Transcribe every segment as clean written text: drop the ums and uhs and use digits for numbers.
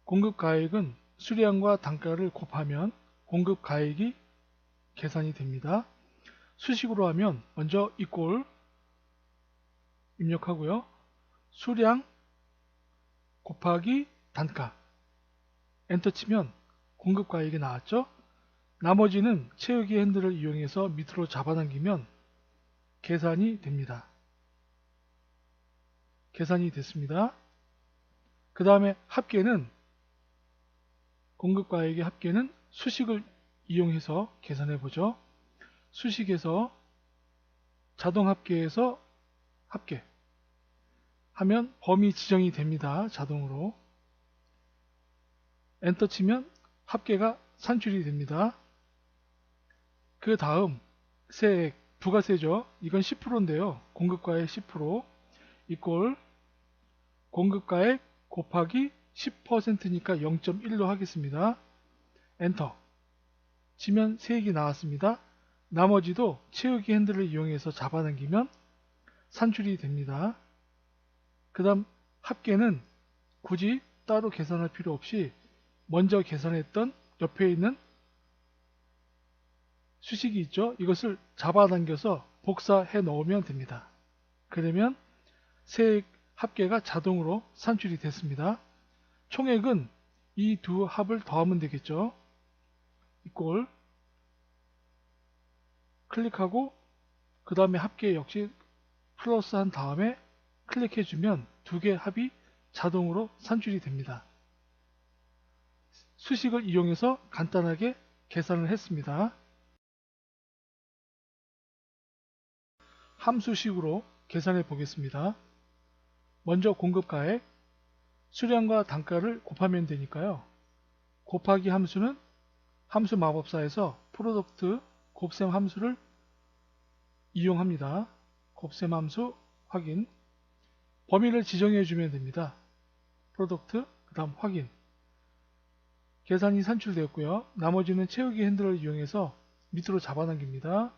공급가액은 수량과 단가를 곱하면 공급가액이 계산이 됩니다. 수식으로 하면 먼저 이꼴 입력하고요. 수량 곱하기 단가 엔터 치면 공급가액이 나왔죠. 나머지는 채우기 핸들을 이용해서 밑으로 잡아당기면 계산이 됩니다. 계산이 됐습니다. 그 다음에 합계는 공급가액의 합계는 수식을 이용해서 계산해 보죠. 수식에서 자동합계에서 합계 하면 범위 지정이 됩니다. 자동으로 엔터 치면 합계가 산출이 됩니다. 그 다음 세액 부가세죠. 이건 10%인데요. 공급가액 10% 이꼴 공급가액 곱하기 10%니까 0.1로 하겠습니다. 엔터 치면 세액이 나왔습니다. 나머지도 채우기 핸들을 이용해서 잡아당기면 산출이 됩니다. 그 다음 합계는 굳이 따로 계산할 필요 없이 먼저 계산했던 옆에 있는 수식이 있죠. 이것을 잡아당겨서 복사해 넣으면 됩니다. 그러면 세액 합계가 자동으로 산출이 됐습니다. 총액은 이 두 합을 더하면 되겠죠. 이꼴 클릭하고 그 다음에 합계 역시 플러스 한 다음에 클릭해 주면 두 개 합이 자동으로 산출이 됩니다. 수식을 이용해서 간단하게 계산을 했습니다. 함수식으로 계산해 보겠습니다. 먼저 공급가액 수량과 단가를 곱하면 되니까요. 곱하기 함수는 함수 마법사에서 프로덕트 곱셈 함수를 이용합니다. 곱셈 함수 확인 범위를 지정해 주면 됩니다. 프로덕트 그 다음 확인 계산이 산출되었고요. 나머지는 채우기 핸들을 이용해서 밑으로 잡아당깁니다.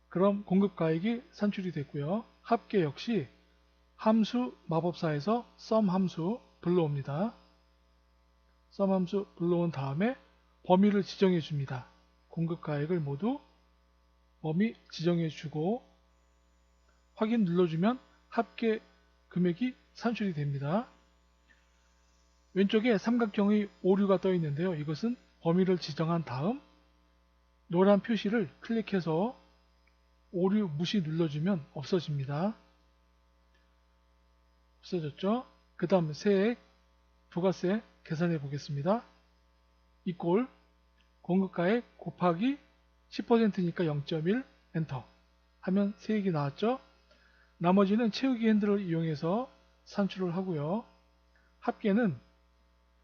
그럼 공급가액이 산출이 됐고요. 합계 역시 함수 마법사에서 sum 함수 불러옵니다. sum 함수 불러온 다음에 범위를 지정해 줍니다. 공급가액을 모두 범위 지정해 주고 확인 눌러주면 합계 금액이 산출이 됩니다. 왼쪽에 삼각형의 오류가 떠 있는데요. 이것은 범위를 지정한 다음 노란 표시를 클릭해서 오류 무시 눌러주면 없어집니다. 없어졌죠? 그 다음 세액 부가세 계산해 보겠습니다. 이꼴 공급가액 곱하기 10%니까 0.1 엔터 하면 세액이 나왔죠? 나머지는 채우기 핸들을 이용해서 산출을 하고요. 합계는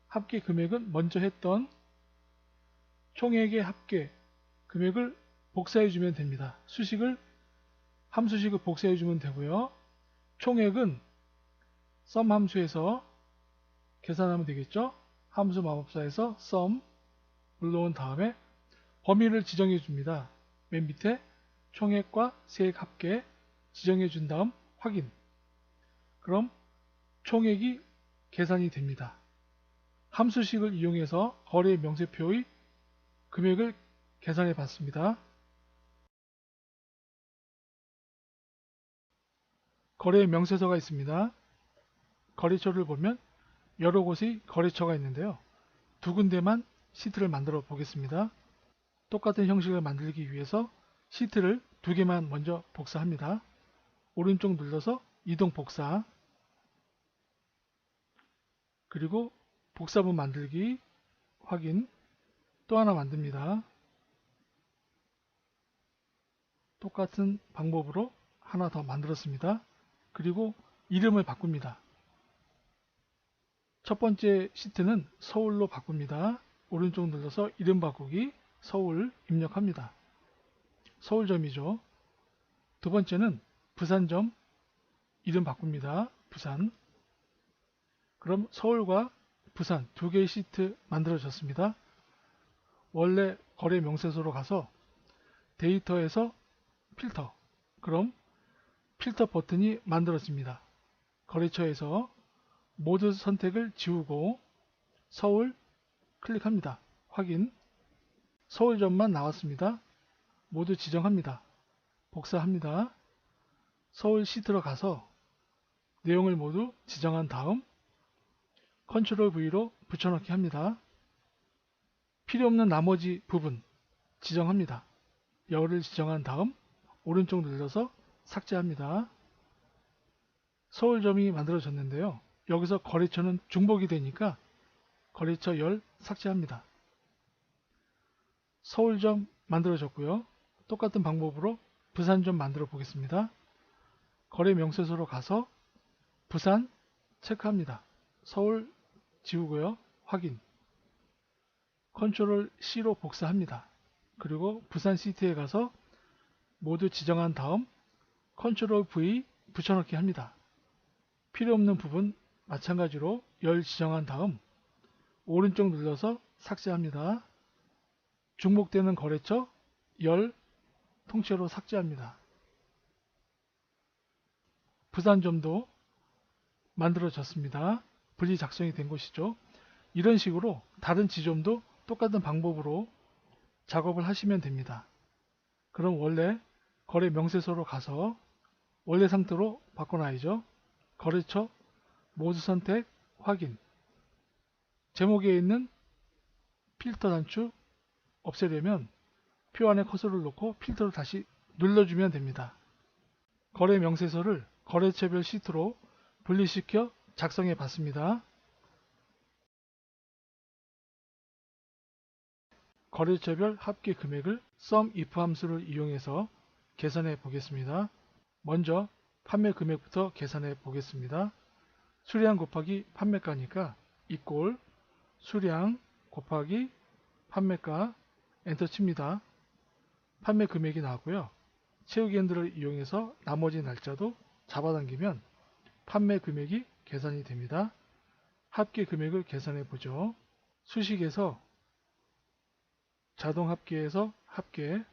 합계 금액은 먼저 했던 총액의 합계 금액을 복사해 주면 됩니다. 수식을 함수식을 복사해 주면 되고요. 총액은 sum 함수에서 계산하면 되겠죠. 함수 마법사에서 sum 불러온 다음에 범위를 지정해 줍니다. 맨 밑에 총액과 세액 합계 지정해 준 다음 확인 그럼 총액이 계산이 됩니다. 함수식을 이용해서 거래 명세표의 금액을 계산해 봤습니다. 거래 명세서가 있습니다. 거래처를 보면 여러 곳의 거래처가 있는데요. 두 군데만 시트를 만들어 보겠습니다. 똑같은 형식을 만들기 위해서 시트를 두 개만 먼저 복사합니다. 오른쪽 눌러서 이동 복사 그리고 복사본 만들기 확인 또 하나 만듭니다. 똑같은 방법으로 하나 더 만들었습니다. 그리고 이름을 바꿉니다. 첫 번째 시트는 서울로 바꿉니다. 오른쪽 눌러서 이름 바꾸기 서울 입력합니다. 서울점이죠. 두 번째는 부산점 이름 바꿉니다. 부산 그럼 서울과 부산 두 개의 시트 만들어졌습니다. 원래 거래 명세서로 가서 데이터에서 필터 그럼 필터 버튼이 만들어집니다. 거래처에서 모드 선택을 지우고 서울 클릭합니다. 확인. 서울점만 나왔습니다. 모두 지정합니다. 복사합니다. 서울 시트로 가서 내용을 모두 지정한 다음 컨트롤 V로 붙여넣기 합니다. 필요 없는 나머지 부분 지정합니다. 열을 지정한 다음 오른쪽 눌러서 삭제합니다. 서울점이 만들어졌는데요. 여기서 거래처는 중복이 되니까 거래처 열 삭제합니다. 서울점 만들어졌고요. 똑같은 방법으로 부산점 만들어 보겠습니다. 거래 명세서로 가서 부산 체크합니다. 서울 지우고요. 확인. 컨트롤 C로 복사합니다. 그리고 부산 시트에 가서 모두 지정한 다음 컨트롤 V 붙여넣기 합니다. 필요 없는 부분 마찬가지로 열 지정한 다음 오른쪽 눌러서 삭제합니다. 중복되는 거래처 열 통째로 삭제합니다. 부산점도 만들어졌습니다. 분리 작성이 된 것이죠. 이런 식으로 다른 지점도 똑같은 방법으로 작업을 하시면 됩니다. 그럼 원래 거래 명세서로 가서 원래 상태로 바꿔놔야죠. 거래처 모두 선택 확인. 제목에 있는 필터 단추 없애려면 표 안에 커서를 놓고 필터를 다시 눌러주면 됩니다. 거래 명세서를 거래처별 시트로 분리시켜 작성해 봤습니다. 거래처별 합계 금액을 SUMIF 함수를 이용해서 계산해 보겠습니다. 먼저 판매 금액부터 계산해 보겠습니다. 수량 곱하기 판매가니까 이꼴 수량 곱하기 판매가 엔터 칩니다. 판매 금액이 나왔고요. 채우기 핸들을 이용해서 나머지 날짜도 잡아당기면 판매 금액이 계산이 됩니다. 합계 금액을 계산해 보죠. 수식에서 자동 합계에서 합계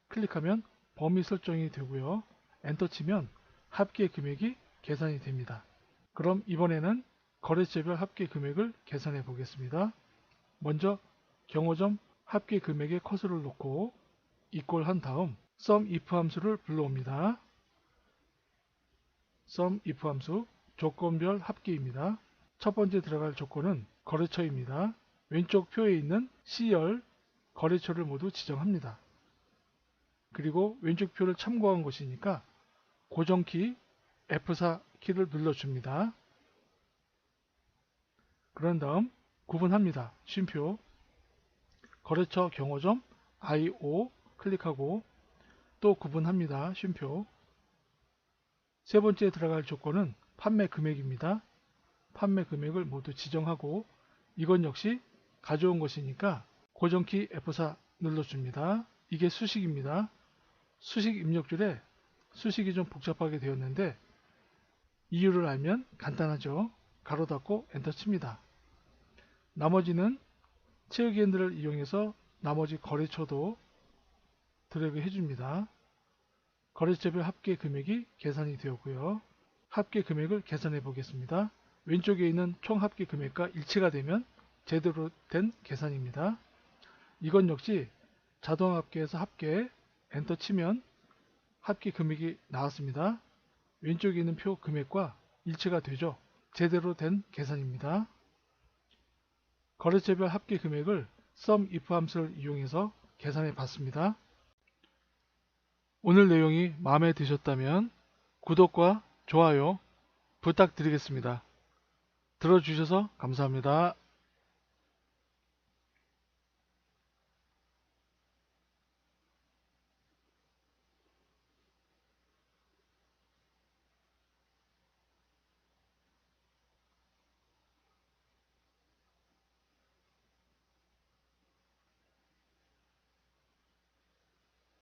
클릭하면 범위 설정이 되고요. 엔터 치면 합계 금액이 계산이 됩니다. 그럼 이번에는 거래처별 합계 금액을 계산해 보겠습니다. 먼저 경호점 합계 금액에 커서를 놓고 이꼴 한 다음 SUMIF 함수를 불러옵니다. SUMIF 함수 조건별 합계입니다. 첫 번째 들어갈 조건은 거래처입니다. 왼쪽 표에 있는 C열 거래처를 모두 지정합니다. 그리고 왼쪽 표를 참고한 것이니까 고정키 F4 키를 눌러줍니다. 그런 다음 구분합니다. 쉼표 거래처 경호점 IO 클릭하고 또 구분합니다. 쉼표 세 번째 들어갈 조건은 판매 금액입니다. 판매 금액을 모두 지정하고 이건 역시 가져온 것이니까 고정키 F4 눌러줍니다. 이게 수식입니다. 수식 입력줄에 수식이 좀 복잡하게 되었는데 이유를 알면 간단하죠. 가로 닫고 엔터 칩니다. 나머지는 채우기 핸들을 이용해서 나머지 거래처도 드래그 해줍니다. 거래처별 합계 금액이 계산이 되었고요. 합계 금액을 계산해 보겠습니다. 왼쪽에 있는 총 합계 금액과 일치가 되면 제대로 된 계산입니다. 이건 역시 자동 합계에서 합계 엔터 치면 합계 금액이 나왔습니다. 왼쪽에 있는 표 금액과 일치가 되죠. 제대로 된 계산입니다. 거래처별 합계 금액을 SUMIF 함수를 이용해서 계산해 봤습니다. 오늘 내용이 마음에 드셨다면 구독과 좋아요 부탁드리겠습니다. 들어주셔서 감사합니다.